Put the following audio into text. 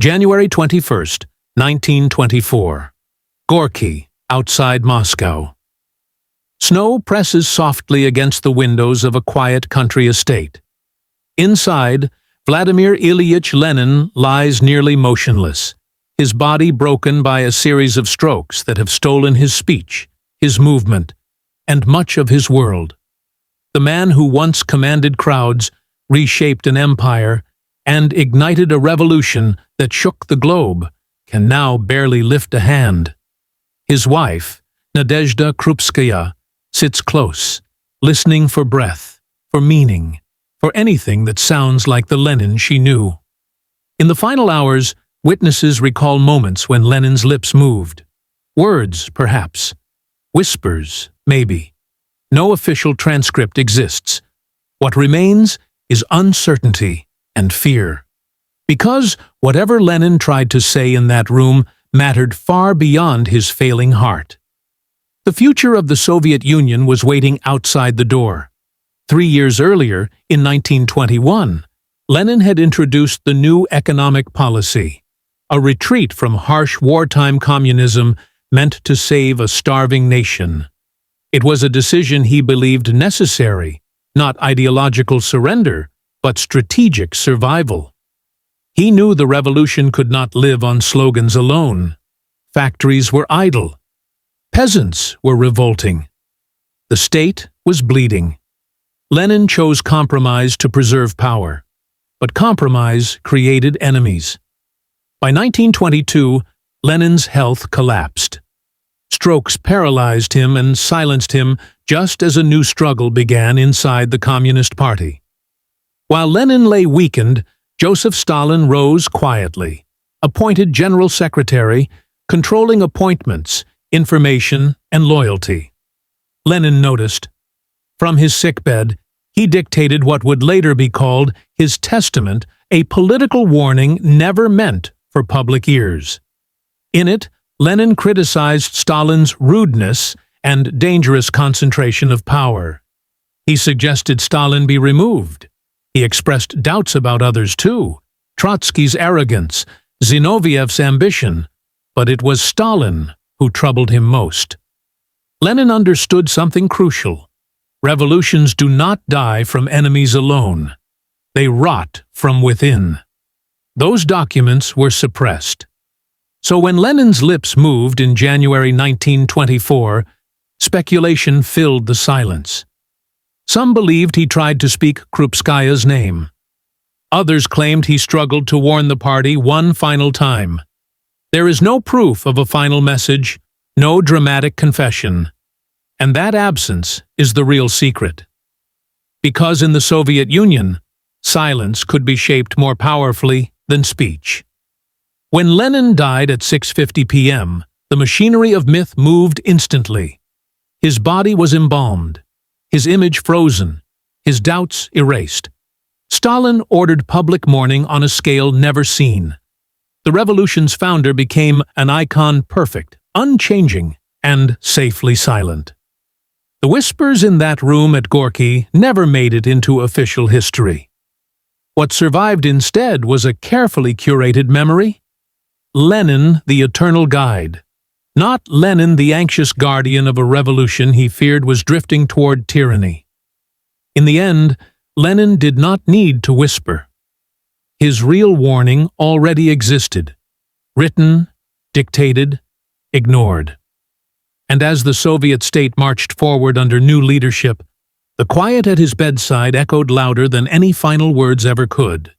January 21st, 1924. Gorki, outside Moscow. Snow presses softly against the windows of a quiet country estate. Inside, Vladimir Ilyich Lenin lies nearly motionless, his body broken by a series of strokes that have stolen his speech, his movement, and much of his world. The man who once commanded crowds, reshaped an empire, and ignited a revolution that shook the globe, can now barely lift a hand. His wife, Nadezhda Krupskaya, sits close, listening for breath, for meaning, for anything that sounds like the Lenin she knew. In the final hours, witnesses recall moments when Lenin's lips moved. Words, perhaps. Whispers, maybe. No official transcript exists. What remains is uncertainty and fear. Because whatever Lenin tried to say in that room mattered far beyond his failing heart. The future of the Soviet Union was waiting outside the door. 3 years earlier, in 1921, Lenin had introduced the new economic policy, a retreat from harsh wartime communism meant to save a starving nation. It was a decision he believed necessary, not ideological surrender, but strategic survival. He knew the revolution could not live on slogans alone. Factories were idle. Peasants were revolting. The state was bleeding. Lenin chose compromise to preserve power, but compromise created enemies. By 1922, Lenin's health collapsed. Strokes paralyzed him and silenced him just as a new struggle began inside the Communist Party. While Lenin lay weakened, Joseph Stalin rose quietly, appointed general secretary, controlling appointments, information, and loyalty. Lenin noticed. From his sickbed, he dictated what would later be called his testament, a political warning never meant for public ears. In it, Lenin criticized Stalin's rudeness and dangerous concentration of power. He suggested Stalin be removed. He expressed doubts about others too, Trotsky's arrogance, Zinoviev's ambition, but it was Stalin who troubled him most. Lenin understood something crucial. Revolutions do not die from enemies alone. They rot from within. Those documents were suppressed. So when Lenin's lips moved in January 1924, speculation filled the silence. Some believed he tried to speak Krupskaya's name. Others claimed he struggled to warn the party one final time. There is no proof of a final message, no dramatic confession. And that absence is the real secret. Because in the Soviet Union, silence could be shaped more powerfully than speech. When Lenin died at 6:50 p.m., the machinery of myth moved instantly. His body was embalmed, his image frozen, his doubts erased. Stalin ordered public mourning on a scale never seen. The revolution's founder became an icon perfect, unchanging, and safely silent. The whispers in that room at Gorki never made it into official history. What survived instead was a carefully curated memory. Lenin, the eternal guide. Not Lenin, the anxious guardian of a revolution he feared was drifting toward tyranny. In the end, Lenin did not need to whisper. His real warning already existed. Written, dictated, ignored. And as the Soviet state marched forward under new leadership, the quiet at his bedside echoed louder than any final words ever could.